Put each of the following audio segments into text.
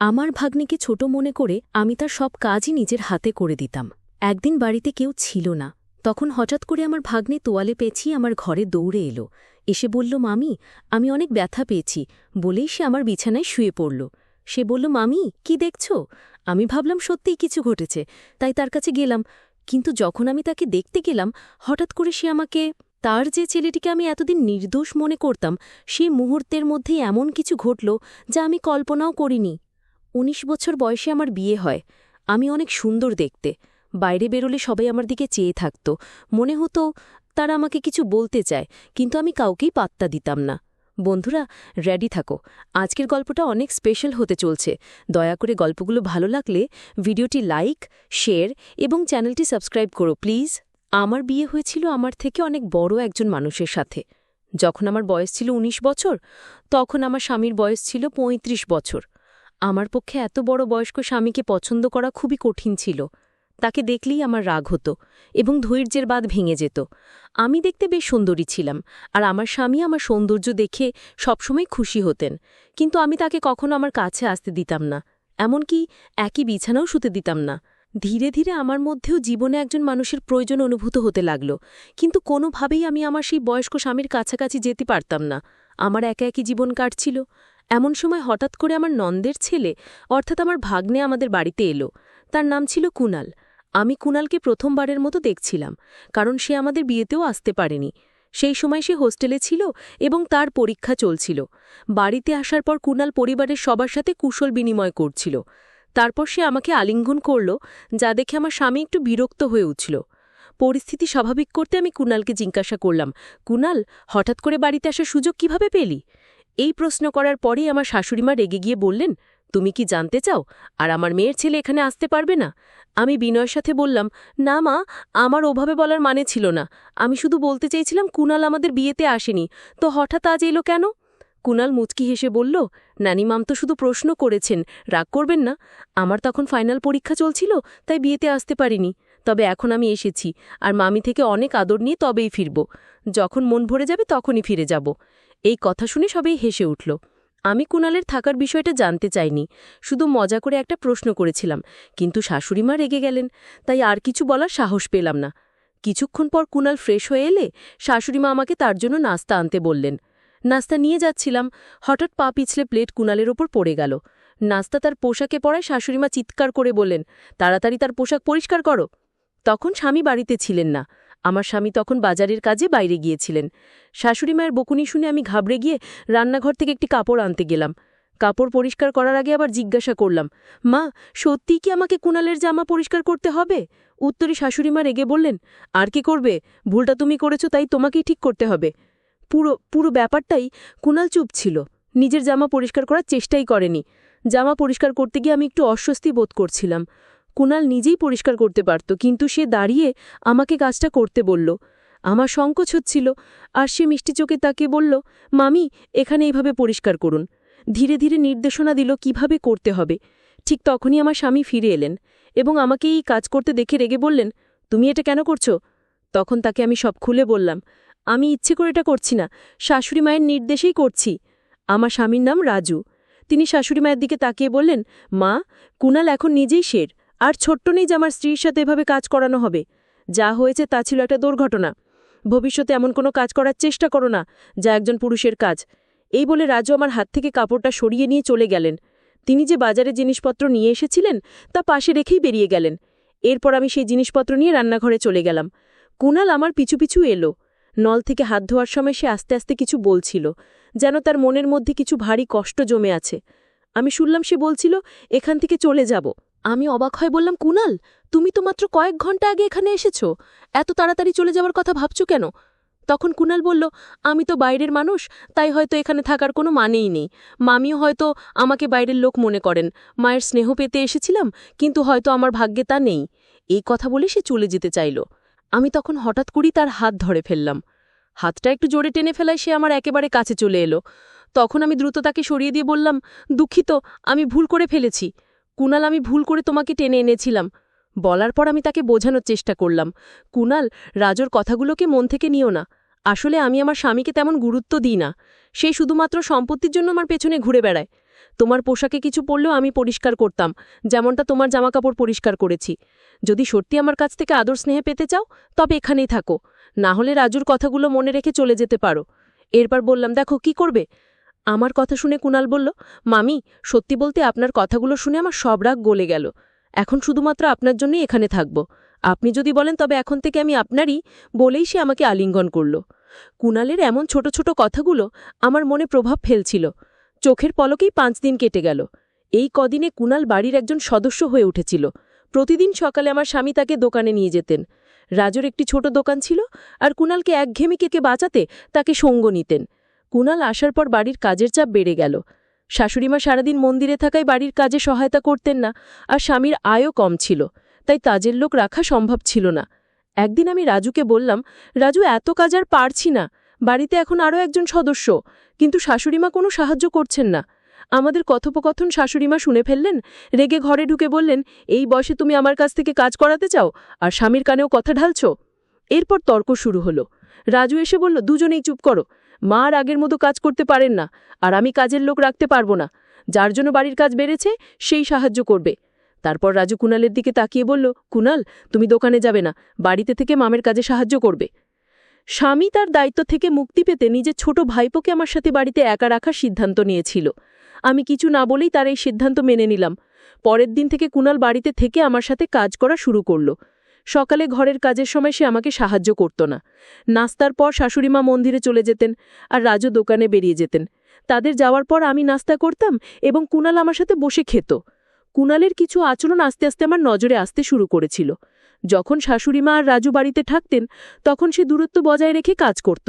আমার ভাগ্নিকে ছোট মনে করে আমি তার সব কাজই নিজের হাতে করে দিতাম। একদিন বাড়িতে কেউ ছিল না, তখন হঠাৎ করে আমার ভাগ্নে তোয়ালে পেঁচিয়ে আমার ঘরে দৌড়ে এলো। এসে বলল, মামি, আমি অনেক ব্যথা পেয়েছি, বলেই সে আমার বিছানায় শুয়ে পড়ল। সে বলল, মামি, কি দেখছ? আমি ভাবলাম সত্যিই কিছু ঘটেছে, তাই তার কাছে গেলাম। কিন্তু যখন আমি তাকে দেখতে গেলাম, হঠাৎ করে সে আমাকে, তার যে ছেলেটিকে আমি এতদিন নির্দোষ মনে করতাম, সে মুহূর্তের মধ্যেই এমন কিছু ঘটল যা আমি কল্পনাও করিনি। ১৯ বছর বয়সে আমার বিয়ে হয়। আমি অনেক সুন্দর দেখতে। বাইরে বেরোলে সবাই আমার দিকে চেয়ে থাকত। মনে হতো তারা আমাকে কিছু বলতে চায়, কিন্তু আমি কাউকেই পাত্তা দিতাম না। বন্ধুরা, রেডি থাকো, আজকের গল্পটা অনেক স্পেশাল হতে চলছে। দয়া করে গল্পগুলো ভালো লাগলে ভিডিওটি লাইক, শেয়ার এবং চ্যানেলটি সাবস্ক্রাইব করো প্লিজ। আমার বিয়ে হয়েছিল আমার থেকে অনেক বড় একজন মানুষের সাথে। যখন আমার বয়স ছিল ১৯ বছর, তখন আমার স্বামীর বয়স ছিল ৩৫ বছর। আমার পক্ষে এত বড় বয়স্ক স্বামীকে পছন্দ করা খুবই কঠিন ছিল। তাকে দেখলেই আমার রাগ হতো এবং ধৈর্যের বাঁধ ভেঙে যেত। আমি দেখতে বেশ সুন্দরী ছিলাম, আর আমার স্বামী আমার সৌন্দর্য দেখে সবসময় খুশি হতেন। কিন্তু আমি তাকে কখনো আমার কাছে আসতে দিতাম না, এমনকি একই বিছানাও শুতে দিতাম না। ধীরে ধীরে আমার মধ্যেও জীবনে একজন মানুষের প্রয়োজন অনুভূত হতে লাগল, কিন্তু কোনোভাবেই আমি আমার সেই বয়স্ক স্বামীর কাছাকাছি যেতে পারতাম না। আমার একা একই জীবন কাটছিল। এমন সময় হঠাৎ করে আমার নন্দের ছেলে, অর্থাৎ আমার ভাগ্নে আমাদের বাড়িতে এলো। তার নাম ছিল কুনাল। আমি কুনালকে প্রথমবারের মতো দেখছিলাম, কারণ সে আমাদের বিয়েতেও আসতে পারেনি। সেই সময় সে হোস্টেলে ছিল এবং তার পরীক্ষা চলছিল। বাড়িতে আসার পর কুনাল পরিবারের সবার সাথে কুশল বিনিময় করছিল। তারপর সে আমাকে আলিঙ্গন করল, যা দেখে আমার স্বামী একটু বিরক্ত হয়ে উঠল। পরিস্থিতি স্বাভাবিক করতে আমি কুনালকে জিজ্ঞাসা করলাম, কুনাল, হঠাৎ করে বাড়িতে আসার সুযোগ কিভাবে পেলি? এই প্রশ্ন করার পরেই আমার শাশুড়িমা রেগে গিয়ে বললেন, তুমি কি জানতে চাও আর আমার মেয়ের ছেলে এখানে আসতে পারবে না? আমি বিনয়ের সাথে বললাম, না মা, আমার ওভাবে বলার মানে ছিল না। আমি শুধু বলতে চাইছিলাম কুনাল আমাদের বিয়েতে আসেনি, তো হঠাৎ আজ এলো কেন? কুনাল মুচকি হেসে বলল, নানিমাম তো শুধু প্রশ্ন করেছেন, রাগ করবেন না। আমার তখন ফাইনাল পরীক্ষা চলছিল, তাই বিয়েতে আসতে পারিনি। তবে এখন আমি এসেছি, আর মামি থেকে অনেক আদর নিয়ে তবেই ফিরব। যখন মন ভরে যাবে তখনই ফিরে যাব। এই কথা শুনে সবাই হেসে উঠল। আমি কুনালের থাকার বিষয়টা জানতে চাইনি, শুধু মজা করে একটা প্রশ্ন করেছিলাম, কিন্তু শাশুড়িমা রেগে গেলেন, তাই আর কিছু বলার সাহস পেলাম না। কিছুক্ষণ পর কুনাল ফ্রেশ হয়ে এলে শাশুড়িমা আমাকে তার জন্য নাস্তা আনতে বললেন। নাস্তা নিয়ে যাচ্ছিলাম, হঠাৎ পা পিছলে প্লেট কুনালের ওপর পড়ে গেল। নাস্তা তার পোশাকে পড়ায় শাশুড়িমা চিৎকার করে বললেন, তাড়াতাড়ি তার পোশাক পরিষ্কার করো। তখন স্বামী বাড়িতে ছিলেন না। আমার স্বামী তখন বাজারের কাজে বাইরে গিয়েছিলেন। শাশুড়িমায়ের বকুনি শুনে আমি ঘাবড়ে গিয়ে রান্নাঘর থেকে একটি কাপড় আনতে গেলাম। কাপড় পরিষ্কার করার আগে আবার জিজ্ঞাসা করলাম, মা, সত্যিই কি আমাকে কুনালের জামা পরিষ্কার করতে হবে? উত্তরে শাশুড়িমা রেগে বললেন, আর কি করবে, ভুলটা তুমি করেছ, তাই তোমাকেই ঠিক করতে হবে। পুরো ব্যাপারটাই কুনাল চুপ ছিল, নিজের জামা পরিষ্কার করার চেষ্টাই করেনি। জামা পরিষ্কার করতে গিয়ে আমি একটু অস্বস্তি বোধ করছিলাম। কুনাল নিজেই পরিষ্কার করতে পারত, কিন্তু সে দাঁড়িয়ে আমাকে কাজটা করতে বলল। আমার সংকোচ হচ্ছিল, আর সে মিষ্টি চোখে তাকিয়ে বলল, মামি, এখানে এইভাবে পরিষ্কার করুন। ধীরে ধীরে নির্দেশনা দিল কিভাবে করতে হবে। ঠিক তখনই আমার স্বামী ফিরে এলেন এবং আমাকে এই কাজ করতে দেখে রেগে বললেন, তুমি এটা কেন করছো? তখন তাকে আমি সব খুলে বললাম, আমি ইচ্ছে করে এটা করছি না, শাশুড়ি মায়ের নির্দেশেই করছি। আমার স্বামীর নাম রাজু। তিনি শাশুড়ি মায়ের দিকে তাকিয়ে বললেন, মা, কুনাল এখন নিজেই শের, আর ছোট্ট নেই যে আমার স্ত্রীর সাথে এভাবে কাজ করানো হবে। যা হয়েছে তা ছিল একটা দুর্ঘটনা। ভবিষ্যতে এমন কোনো কাজ করার চেষ্টা করো না যা একজন পুরুষের কাজ। এই বলে রাজু আমার হাত থেকে কাপড়টা সরিয়ে নিয়ে চলে গেলেন। তিনি যে বাজারে জিনিসপত্র নিয়ে এসেছিলেন তা পাশে রেখেই বেরিয়ে গেলেন। এরপর আমি সেই জিনিসপত্র নিয়ে রান্নাঘরে চলে গেলাম। কুনাল আমার পিছু পিছু এলো। নল থেকে হাত ধোয়ার সময় সে আস্তে আস্তে কিছু বলছিল, যেন তার মনের মধ্যে কিছু ভারী কষ্ট জমে আছে। আমি শুনলাম সে বলছিল, এখান থেকে চলে যাব। আমি অবাক হয়ে বললাম, কুনাল, তুমি তো মাত্র কয়েক ঘন্টা আগে এখানে এসেছ, এত তাড়াতাড়ি চলে যাওয়ার কথা ভাবছো কেন? তখন কুনাল বলল, আমি তো বাইরের মানুষ, তাই হয়তো এখানে থাকার কোনো মানেই নেই। মামিও হয়তো আমাকে বাইরের লোক মনে করেন। মায়ের স্নেহ পেতে এসেছিলাম, কিন্তু হয়তো আমার ভাগ্যে তা নেই। এই কথা বলে সে চলে যেতে চাইল। আমি তখন হঠাৎ করেই তার হাত ধরে ফেললাম। হাতটা একটু জোরে টেনে ফেলায় সে আমার একেবারে কাছে চলে এলো। তখন আমি দ্রুত তাকে সরিয়ে দিয়ে বললাম, দুঃখিত, আমি ভুল করে ফেলেছি। কুনাল, আমি ভুল করে তোমাকে টেনে এনেছিলাম। বলার পর আমি তাকে বোঝানোর চেষ্টা করলাম, কুনাল, রাজুর কথাগুলোকে মন থেকে নিও না। আসলে আমি আমার স্বামীকে তেমন গুরুত্ব দিই না। সে শুধুমাত্র সম্পত্তির জন্য আমার পেছনে ঘুরে বেড়ায়। তোমার পোশাকে কিছু পরলেও আমি পরিষ্কার করতাম, যেমনটা তোমার জামাকাপড় পরিষ্কার করেছি। যদি সত্যি আমার কাছ থেকে আদর স্নেহে পেতে চাও তবে এখানেই থাকো, না হলে রাজুর কথাগুলো মনে রেখে চলে যেতে পারো। এরপর বললাম, দেখো কি করবে। আমার কথা শুনে কুণাল বলল, মামি, সত্যি বলতে আপনার কথাগুলো শুনে আমার সব রাগ গলে গেল। এখন শুধুমাত্র আপনার জন্যই এখানে থাকব। আপনি যদি বলেন তবে এখন থেকে আমি আপনারই, বলেই সে আমাকে আলিঙ্গন করল। কুণালের এমন ছোট ছোট কথাগুলো আমার মনে প্রভাব ফেলছিল। চোখের পলকেই 5 দিন কেটে গেল। এই কদিনে কুণাল বাড়ির একজন সদস্য হয়ে উঠেছিল। প্রতিদিন সকালে আমার স্বামী তাকে দোকানে নিয়ে যেতেন। রাজুর একটি ছোট দোকান ছিল, আর কুণালকে একঘেয়েমি থেকে বাঁচাতে তাকে সঙ্গ নিতেন। কুণাল আসার পর বাড়ির কাজের চাপ বেড়ে গেল। শাশুড়িমা সারাদিন মন্দিরে থাকায় বাড়ির কাজে সহায়তা করতেন না, আর স্বামীর আয়ও কম ছিল, তাই কাজের লোক রাখা সম্ভব ছিল না। একদিন আমি রাজুকে বললাম, রাজু, এত কাজ আর পারছি না, বাড়িতে এখন আরও একজন সদস্য, কিন্তু শাশুড়িমা কোনো সাহায্য করছেন না। আমাদের কথোপকথন শাশুড়িমা শুনে ফেললেন। রেগে ঘরে ঢুকে বললেন, এই বয়সে তুমি আমার কাছ থেকে কাজ করাতে চাও, আর স্বামীর কানেও কথা ঢালছ। এরপর তর্ক শুরু হলো। রাজু এসে বলল, দুজনেই চুপ করো। মা আর আগের মতো কাজ করতে পারেন না, আর আমি কাজের লোক রাখতে পারবো না। যার জন্য বাড়ির কাজ বেড়েছে সেই সাহায্য করবে। তারপর রাজু কুণালের দিকে তাকিয়ে বলল, কুণাল, তুমি দোকানে যাবে না, বাড়িতে থেকে মামের কাজে সাহায্য করবে। স্বামী তার দায়িত্ব থেকে মুক্তি পেতে নিজের ছোট ভাইপোকে আমার সাথে বাড়িতে একা রাখার সিদ্ধান্ত নিয়েছিল। আমি কিছু না বলেই তার এই সিদ্ধান্ত মেনে নিলাম। পরের দিন থেকে কুণাল বাড়িতে থেকে আমার সাথে কাজ করা শুরু করল। সকালে ঘরের কাজের সময় সে আমাকে সাহায্য করত না। নাস্তার পর শাশুড়িমা মন্দিরে চলে যেতেন, আর রাজু দোকানে বেরিয়ে যেতেন। তাদের যাওয়ার পর আমি নাস্তা করতাম এবং কুণাল আমার সাথে বসে খেত। কুণালের কিছু আচরণ আস্তে আস্তে আমার নজরে আসতে শুরু করেছিল। যখন শাশুড়িমা আর রাজু বাড়িতে থাকতেন তখন সে দূরত্ব বজায় রেখে কাজ করত,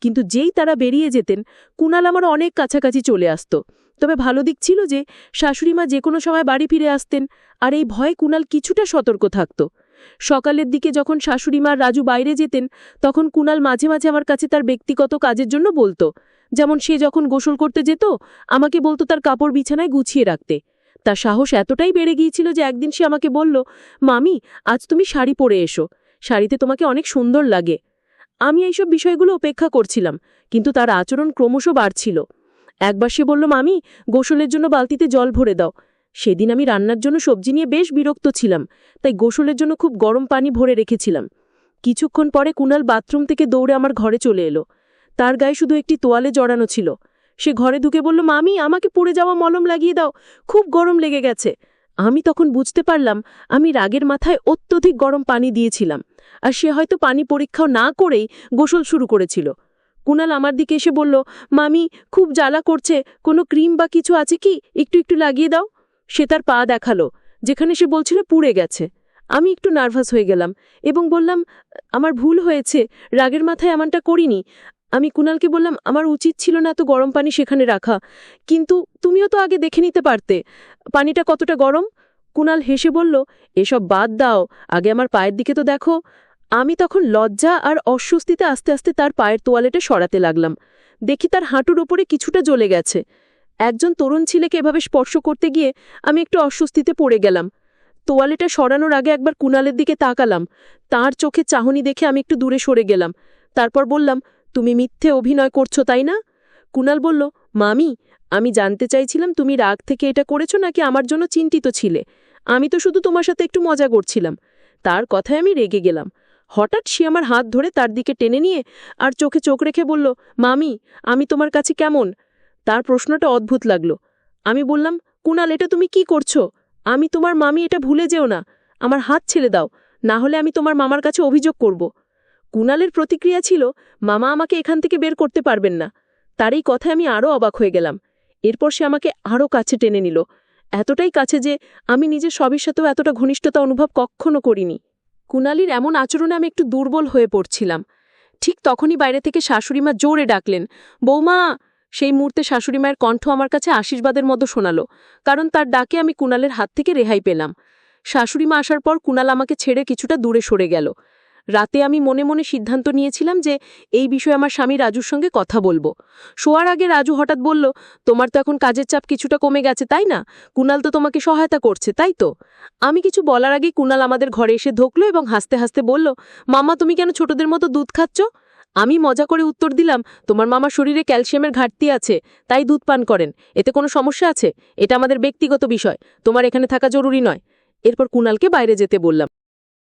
কিন্তু যেই তারা বেরিয়ে যেতেন কুণাল আমার অনেক কাছাকাছি চলে আসত। তবে ভালো দিক ছিল যে শাশুড়িমা যে কোনো সময় বাড়ি ফিরে আসতেন, আর এই ভয়ে কুণাল কিছুটা সতর্ক থাকত। সকালের দিকে যখন শাশুড়িমা আর রাজু বাইরে যেতেন তখন কুণাল মাঝে মাঝে আমার কাছে তার ব্যক্তিগত কাজের জন্য বলতো। যেমন সে যখন গোসল করতে যেত আমাকে বলতো তার কাপড় বিছানায় গুছিয়ে রাখতে। তার সাহস এতটাই বেড়ে গিয়েছিল যে একদিন সে আমাকে বলল, মামি, আজ তুমি শাড়ি পরে এসো, শাড়িতে তোমাকে অনেক সুন্দর লাগে। আমি এইসব বিষয়গুলো উপেক্ষা করছিলাম, কিন্তু তার আচরণ ক্রমশ বাড়ছিল। একবার সে বলল, মামি, গোসলের জন্য বালতিতে জল ভরে দাও। সেদিন আমি রান্নার জন্য সবজি নিয়ে বেশ বিরক্ত ছিলাম, তাই গোসলের জন্য খুব গরম পানি ভরে রেখেছিলাম। কিছুক্ষণ পরে কুণাল বাথরুম থেকে দৌড়ে আমার ঘরে চলে এলো। তার গায়ে শুধু একটি তোয়ালে জড়ানো ছিল। সে ঘরে ঢুকে বলল, মামি, আমাকে পুড়ে যাওয়া মলম লাগিয়ে দাও, খুব গরম লেগে গেছে। আমি তখন বুঝতে পারলাম আমি রাগের মাথায় অত্যধিক গরম পানি দিয়েছিলাম, আর সে হয়তো পানি পরীক্ষাও না করেই গোসল শুরু করেছিল। কুণাল আমার দিকে এসে বলল, মামি, খুব জ্বালা করছে, কোনো ক্রিম বা কিছু আছে কি, একটু একটু লাগিয়ে দাও। সে তার পা দেখালো, যেখানে সে বলছিল পুড়ে গেছে। আমি একটু নার্ভাস হয়ে গেলাম এবং বললাম, আমার ভুল হয়েছে, রাগের মাথায় এমনটা করিনি। আমি কুণালকে বললাম, আমার উচিত ছিল না এত গরম পানি সেখানে রাখা, কিন্তু তুমিও তো আগে দেখে নিতে পারতে পানিটা কতটা গরম। কুণাল হেসে বলল, এসব বাদ দাও, আগে আমার পায়ের দিকে তো দেখো। আমি তখন লজ্জা আর অস্বস্তিতে আস্তে আস্তে তার পায়ের তোয়ালেটা সরাতে লাগলাম। দেখি তার হাঁটুর ওপরে কিছুটা জ্বলে গেছে। একজন তরুণ ছেলেকে এভাবে স্পর্শ করতে গিয়ে আমি একটু অস্বস্তিতে পড়ে গেলাম। তোয়ালেটা সরানোর আগে একবার কুণালের দিকে তাকালাম। তার চোখে চাহনি দেখে আমি একটু দূরে সরে গেলাম। তারপর বললাম, তুমি মিথ্যে অভিনয় করছো, তাই না? কুণাল বলল, মামি, আমি জানতে চাইছিলাম তুমি রাগ থেকে এটা করেছো নাকি আমার জন্য চিন্তিত ছিলে। আমি তো শুধু তোমার সাথে একটু মজা করছিলাম। তার কথায় আমি রেগে গেলাম। হঠাৎ সে আমার হাত ধরে তার দিকে টেনে নিয়ে আর চোখে চোখ রেখে বলল, মামি, আমি তোমার কাছে কেমন? তার প্রশ্নটা অদ্ভুত লাগলো। আমি বললাম, কুণাল, এটা তুমি কি করছো? আমি তোমার মামি, এটা ভুলে যেও না। আমার হাত ছেড়ে দাও, না হলে আমি তোমার মামার কাছে অভিযোগ করব। কুণালের প্রতিক্রিয়া ছিল, মামা আমাকে এখান থেকে বের করতে পারবেন না। তার এই কথায় আমি আরও অবাক হয়ে গেলাম। এরপর সে আমাকে আরও কাছে টেনে নিল, এতটাই কাছে যে আমি নিজের সবের সাথেও এতটা ঘনিষ্ঠতা অনুভব কখনো করিনি। কুণালীর এমন আচরণে আমি একটু দুর্বল হয়ে পড়ছিলাম। ঠিক তখনই বাইরে থেকে শাশুড়িমা জোরে ডাকলেন, বৌমা। সেই মুহূর্তে শাশুড়িমায়ের কণ্ঠ আমার কাছে আশীর্বাদের মতো শোনালো, কারণ তার ডাকে আমি কুণালের হাত থেকে রেহাই পেলাম। শাশুড়িমা আসার পর কুণাল আমাকে ছেড়ে কিছুটা দূরে সরে গেল। রাতে আমি মনে মনে সিদ্ধান্ত নিয়েছিলাম যে এই বিষয়ে আমার স্বামী রাজুর সঙ্গে কথা বলবো। শোয়ার আগে রাজু হঠাৎ বলল, তোমার তো এখন কাজের চাপ কিছুটা কমে গেছে, তাই না? কুণাল তো তোমাকে সহায়তা করছে, তাই তো? আমি কিছু বলার আগেই কুণাল আমাদের ঘরে এসে ঢুকলো এবং হাসতে হাসতে বলল, মামা, তুমি কেন ছোটদের মতো দুধ খাচ্ছ? আমি মজা করে উত্তর দিলাম, তোমার মামার শরীরে ক্যালসিয়ামের ঘাটতি আছে, তাই দুধ পান করেন। এতে কোনো সমস্যা আছে? এটা আমাদের ব্যক্তিগত বিষয়, তোমার এখানে থাকা জরুরি নয়। এরপর কুণালকে বাইরে যেতে বললাম।